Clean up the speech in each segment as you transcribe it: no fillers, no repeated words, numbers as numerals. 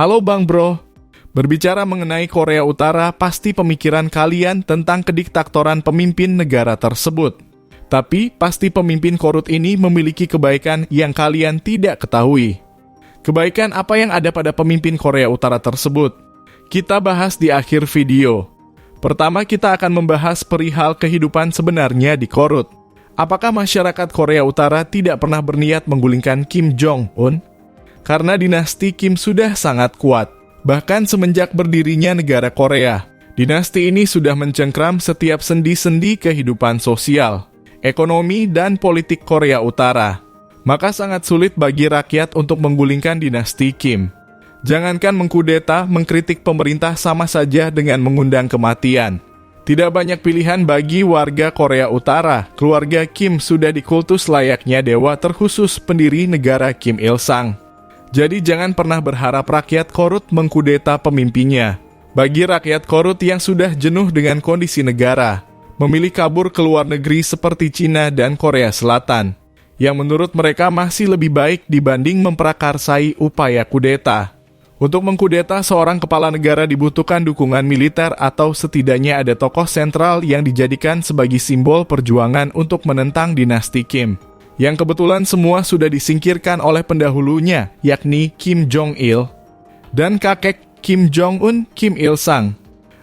Halo Bang Bro, berbicara mengenai Korea Utara, pasti pemikiran kalian tentang kediktatoran pemimpin negara tersebut. Tapi, pasti pemimpin korut ini memiliki kebaikan yang kalian tidak ketahui. Kebaikan apa yang ada pada pemimpin Korea Utara tersebut? Kita bahas di akhir video. Pertama, kita akan membahas perihal kehidupan sebenarnya di korut. Apakah masyarakat Korea Utara tidak pernah berniat menggulingkan Kim Jong-un? Karena dinasti Kim sudah sangat kuat. Bahkan semenjak berdirinya negara Korea, dinasti ini sudah mencengkram setiap sendi-sendi kehidupan sosial, ekonomi, dan politik Korea Utara. Maka sangat sulit bagi rakyat untuk menggulingkan dinasti Kim. Jangankan mengkudeta, mengkritik pemerintah sama saja dengan mengundang kematian. Tidak banyak pilihan bagi warga Korea Utara. Keluarga Kim sudah dikultus layaknya dewa terkhusus pendiri negara Kim Il-sung. Jadi jangan pernah berharap rakyat korut mengkudeta pemimpinnya. Bagi rakyat korut yang sudah jenuh dengan kondisi negara, memilih kabur ke luar negeri seperti Cina dan Korea Selatan, yang menurut mereka masih lebih baik dibanding memprakarsai upaya kudeta. Untuk mengkudeta seorang kepala negara dibutuhkan dukungan militer atau setidaknya ada tokoh sentral yang dijadikan sebagai simbol perjuangan untuk menentang dinasti Kim, yang kebetulan semua sudah disingkirkan oleh pendahulunya, yakni Kim Jong-il dan kakek Kim Jong-un, Kim Il-sung.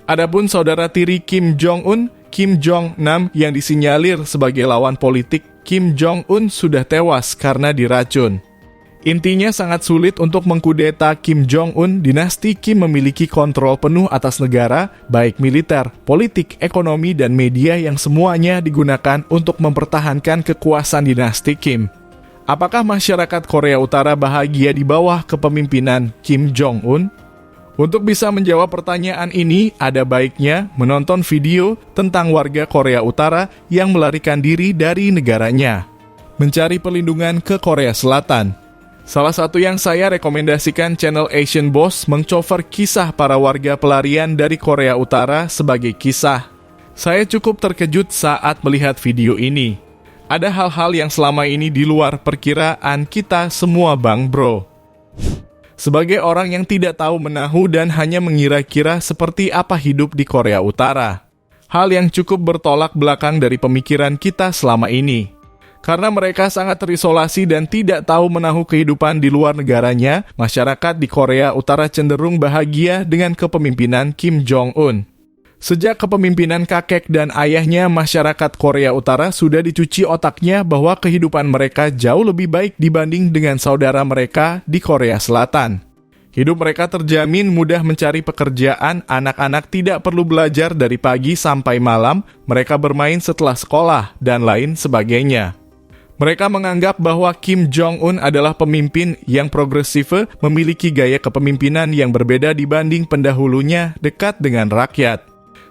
Adapun saudara tiri Kim Jong-un, Kim Jong-nam, yang disinyalir sebagai lawan politik Kim Jong-un sudah tewas karena diracun. Intinya sangat sulit untuk mengkudeta Kim Jong-un. Dinasti Kim memiliki kontrol penuh atas negara, baik militer, politik, ekonomi, dan media yang semuanya digunakan untuk mempertahankan kekuasaan dinasti Kim. Apakah masyarakat Korea Utara bahagia di bawah kepemimpinan Kim Jong-un? Untuk bisa menjawab pertanyaan ini, ada baiknya menonton video tentang warga Korea Utara yang melarikan diri dari negaranya, mencari perlindungan ke Korea Selatan. Salah satu yang saya rekomendasikan, channel Asian Boss mengcover kisah para warga pelarian dari Korea Utara sebagai kisah. Saya cukup terkejut saat melihat video ini. Ada hal-hal yang selama ini di luar perkiraan kita semua Bang Bro. Sebagai orang yang tidak tahu menahu dan hanya mengira-kira seperti apa hidup di Korea Utara. Hal yang cukup bertolak belakang dari pemikiran kita selama ini. Karena mereka sangat terisolasi dan tidak tahu menahu kehidupan di luar negaranya, masyarakat di Korea Utara cenderung bahagia dengan kepemimpinan Kim Jong-un. Sejak kepemimpinan kakek dan ayahnya, masyarakat Korea Utara sudah dicuci otaknya bahwa kehidupan mereka jauh lebih baik dibanding dengan saudara mereka di Korea Selatan. Hidup mereka terjamin, mudah mencari pekerjaan, anak-anak tidak perlu belajar dari pagi sampai malam, mereka bermain setelah sekolah, dan lain sebagainya. Mereka menganggap bahwa Kim Jong-un adalah pemimpin yang progresif, memiliki gaya kepemimpinan yang berbeda dibanding pendahulunya, dekat dengan rakyat.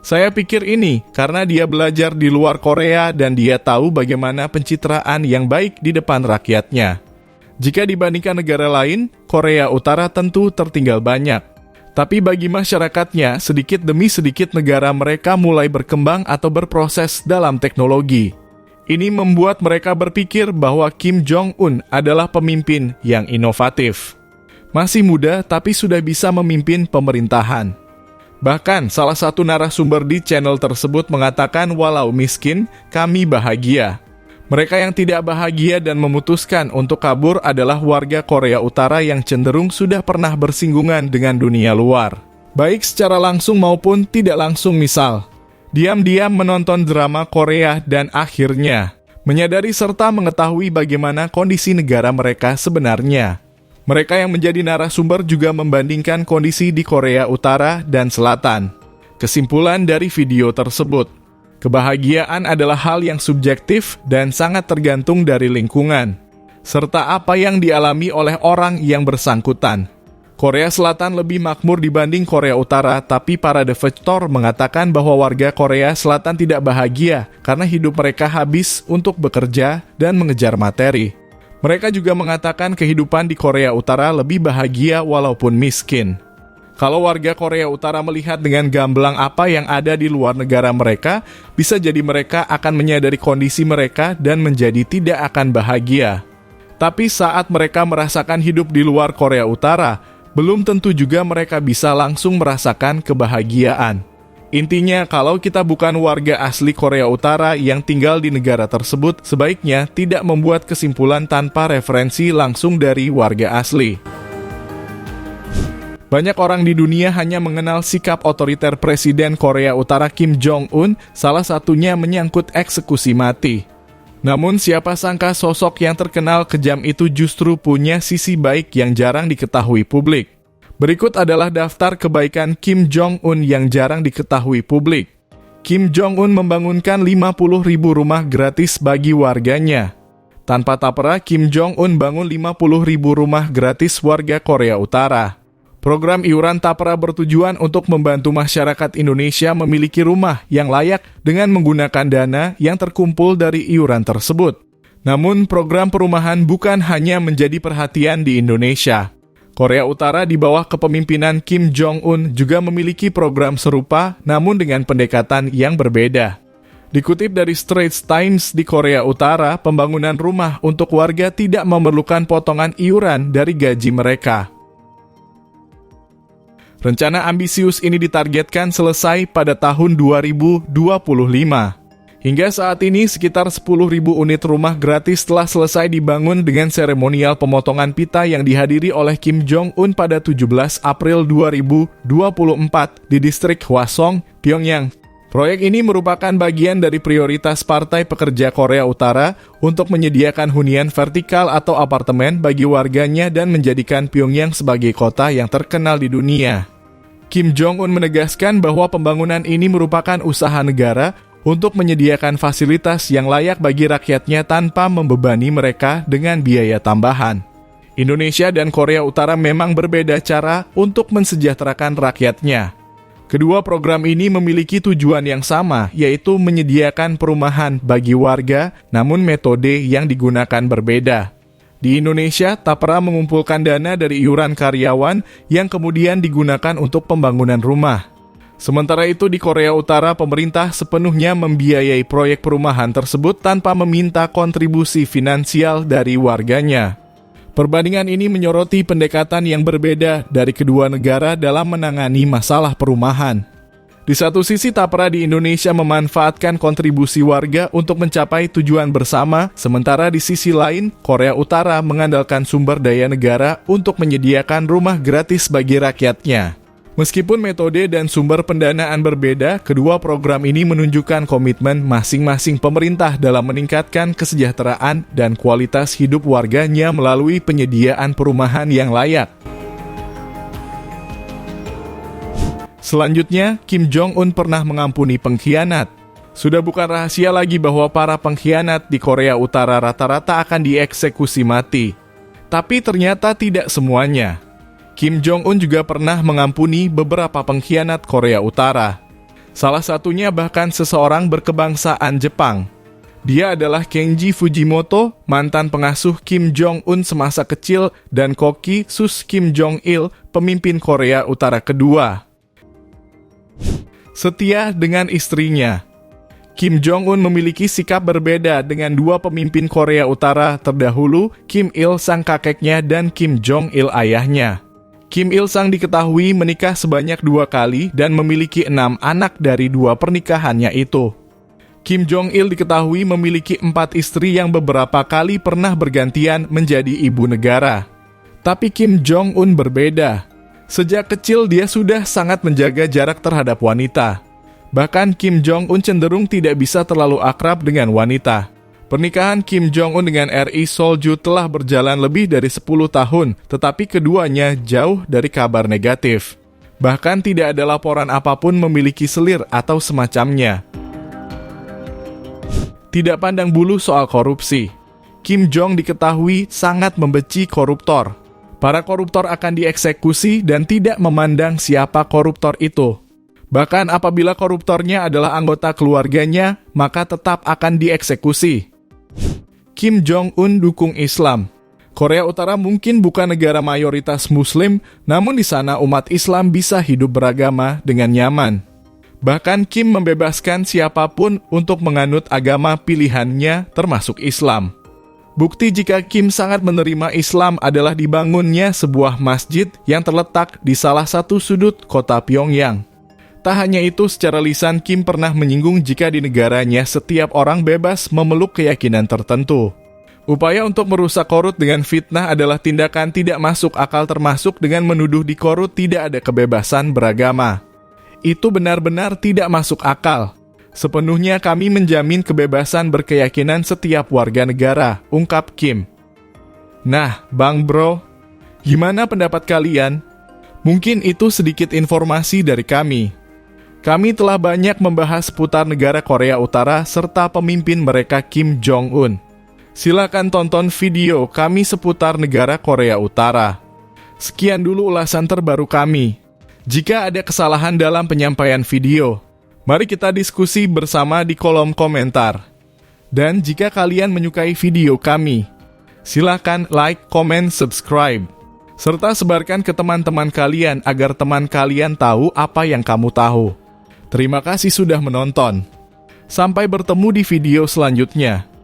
Saya pikir ini karena dia belajar di luar Korea dan dia tahu bagaimana pencitraan yang baik di depan rakyatnya. Jika dibandingkan negara lain, Korea Utara tentu tertinggal banyak. Tapi bagi masyarakatnya, sedikit demi sedikit negara mereka mulai berkembang atau berproses dalam teknologi. Ini membuat mereka berpikir bahwa Kim Jong-un adalah pemimpin yang inovatif. Masih muda tapi sudah bisa memimpin pemerintahan. Bahkan salah satu narasumber di channel tersebut mengatakan walau miskin, kami bahagia. Mereka yang tidak bahagia dan memutuskan untuk kabur adalah warga Korea Utara yang cenderung sudah pernah bersinggungan dengan dunia luar. Baik secara langsung maupun tidak langsung, misal diam-diam menonton drama Korea dan akhirnya menyadari serta mengetahui bagaimana kondisi negara mereka sebenarnya. Mereka yang menjadi narasumber juga membandingkan kondisi di Korea Utara dan Selatan. Kesimpulan dari video tersebut, kebahagiaan adalah hal yang subjektif dan sangat tergantung dari lingkungan, serta apa yang dialami oleh orang yang bersangkutan. Korea Selatan lebih makmur dibanding Korea Utara, tapi para defektor mengatakan bahwa warga Korea Selatan tidak bahagia karena hidup mereka habis untuk bekerja dan mengejar materi. Mereka juga mengatakan kehidupan di Korea Utara lebih bahagia walaupun miskin. Kalau warga Korea Utara melihat dengan gamblang apa yang ada di luar negara mereka, bisa jadi mereka akan menyadari kondisi mereka dan menjadi tidak akan bahagia. Tapi saat mereka merasakan hidup di luar Korea Utara, belum tentu juga mereka bisa langsung merasakan kebahagiaan. Intinya, kalau kita bukan warga asli Korea Utara yang tinggal di negara tersebut, sebaiknya tidak membuat kesimpulan tanpa referensi langsung dari warga asli. Banyak orang di dunia hanya mengenal sikap otoriter Presiden Korea Utara Kim Jong-un, salah satunya menyangkut eksekusi mati. Namun siapa sangka sosok yang terkenal kejam itu justru punya sisi baik yang jarang diketahui publik. Berikut adalah daftar kebaikan Kim Jong-un yang jarang diketahui publik. Kim Jong-un membangunkan 50.000 rumah gratis bagi warganya. Tanpa tapera, Kim Jong-un bangun 50.000 rumah gratis warga Korea Utara. Program iuran tapera bertujuan untuk membantu masyarakat Indonesia memiliki rumah yang layak dengan menggunakan dana yang terkumpul dari iuran tersebut. Namun, program perumahan bukan hanya menjadi perhatian di Indonesia. Korea Utara di bawah kepemimpinan Kim Jong-un juga memiliki program serupa, namun dengan pendekatan yang berbeda. Dikutip dari Straits Times, di Korea Utara, pembangunan rumah untuk warga tidak memerlukan potongan iuran dari gaji mereka. Rencana ambisius ini ditargetkan selesai pada tahun 2025. Hingga saat ini, sekitar 10.000 unit rumah gratis telah selesai dibangun dengan seremonial pemotongan pita yang dihadiri oleh Kim Jong-un pada 17 April 2024 di distrik Hwasong, Pyongyang. Proyek ini merupakan bagian dari prioritas Partai Pekerja Korea Utara untuk menyediakan hunian vertikal atau apartemen bagi warganya dan menjadikan Pyongyang sebagai kota yang terkenal di dunia. Kim Jong-un menegaskan bahwa pembangunan ini merupakan usaha negara untuk menyediakan fasilitas yang layak bagi rakyatnya tanpa membebani mereka dengan biaya tambahan. Indonesia dan Korea Utara memang berbeda cara untuk mensejahterakan rakyatnya. Kedua program ini memiliki tujuan yang sama, yaitu menyediakan perumahan bagi warga, namun metode yang digunakan berbeda. Di Indonesia, tapera mengumpulkan dana dari iuran karyawan yang kemudian digunakan untuk pembangunan rumah. Sementara itu di Korea Utara, pemerintah sepenuhnya membiayai proyek perumahan tersebut tanpa meminta kontribusi finansial dari warganya. Perbandingan ini menyoroti pendekatan yang berbeda dari kedua negara dalam menangani masalah perumahan. Di satu sisi, tapera di Indonesia memanfaatkan kontribusi warga untuk mencapai tujuan bersama, sementara di sisi lain, Korea Utara mengandalkan sumber daya negara untuk menyediakan rumah gratis bagi rakyatnya. Meskipun metode dan sumber pendanaan berbeda, kedua program ini menunjukkan komitmen masing-masing pemerintah dalam meningkatkan kesejahteraan dan kualitas hidup warganya melalui penyediaan perumahan yang layak. Selanjutnya, Kim Jong-un pernah mengampuni pengkhianat. Sudah bukan rahasia lagi bahwa para pengkhianat di Korea Utara rata-rata akan dieksekusi mati. Tapi ternyata tidak semuanya. Kim Jong-un juga pernah mengampuni beberapa pengkhianat Korea Utara. Salah satunya bahkan seseorang berkebangsaan Jepang. Dia adalah Kenji Fujimoto, mantan pengasuh Kim Jong-un semasa kecil, dan Koki Sus Kim Jong-il, pemimpin Korea Utara kedua. Setia dengan istrinya. Kim Jong-un memiliki sikap berbeda dengan dua pemimpin Korea Utara terdahulu, Kim Il-sung kakeknya dan Kim Jong-il ayahnya. Kim Il-sung diketahui menikah sebanyak 2 kali dan memiliki 6 anak dari 2 pernikahannya itu. Kim Jong-il diketahui memiliki 4 istri yang beberapa kali pernah bergantian menjadi ibu negara. Tapi Kim Jong-un berbeda. Sejak kecil dia sudah sangat menjaga jarak terhadap wanita. Bahkan Kim Jong-un cenderung tidak bisa terlalu akrab dengan wanita. Pernikahan Kim Jong-un dengan Ri Sol-ju telah berjalan lebih dari 10 tahun, tetapi keduanya jauh dari kabar negatif. Bahkan tidak ada laporan apapun memiliki selir atau semacamnya. Tidak pandang bulu soal korupsi. Kim Jong diketahui sangat membenci koruptor. Para koruptor akan dieksekusi dan tidak memandang siapa koruptor itu. Bahkan apabila koruptornya adalah anggota keluarganya, maka tetap akan dieksekusi. Kim Jong-un dukung Islam. Korea Utara mungkin bukan negara mayoritas Muslim, namun di sana umat Islam bisa hidup beragama dengan nyaman. Bahkan Kim membebaskan siapapun untuk menganut agama pilihannya, termasuk Islam. Bukti jika Kim sangat menerima Islam adalah dibangunnya sebuah masjid yang terletak di salah satu sudut kota Pyongyang. Tak hanya itu, secara lisan Kim pernah menyinggung jika di negaranya setiap orang bebas memeluk keyakinan tertentu. Upaya untuk merusak Korut dengan fitnah adalah tindakan tidak masuk akal, termasuk dengan menuduh di Korut tidak ada kebebasan beragama. Itu benar-benar tidak masuk akal. Sepenuhnya kami menjamin kebebasan berkeyakinan setiap warga negara, ungkap Kim. Nah, Bang Bro, gimana pendapat kalian? Mungkin itu sedikit informasi dari kami. Kami telah banyak membahas seputar negara Korea Utara serta pemimpin mereka Kim Jong-un. Silakan tonton video kami seputar negara Korea Utara. Sekian dulu ulasan terbaru kami. Jika ada kesalahan dalam penyampaian video, mari kita diskusi bersama di kolom komentar. Dan jika kalian menyukai video kami, silakan like, comment, subscribe. Serta sebarkan ke teman-teman kalian agar teman kalian tahu apa yang kamu tahu. Terima kasih sudah menonton. Sampai bertemu di video selanjutnya.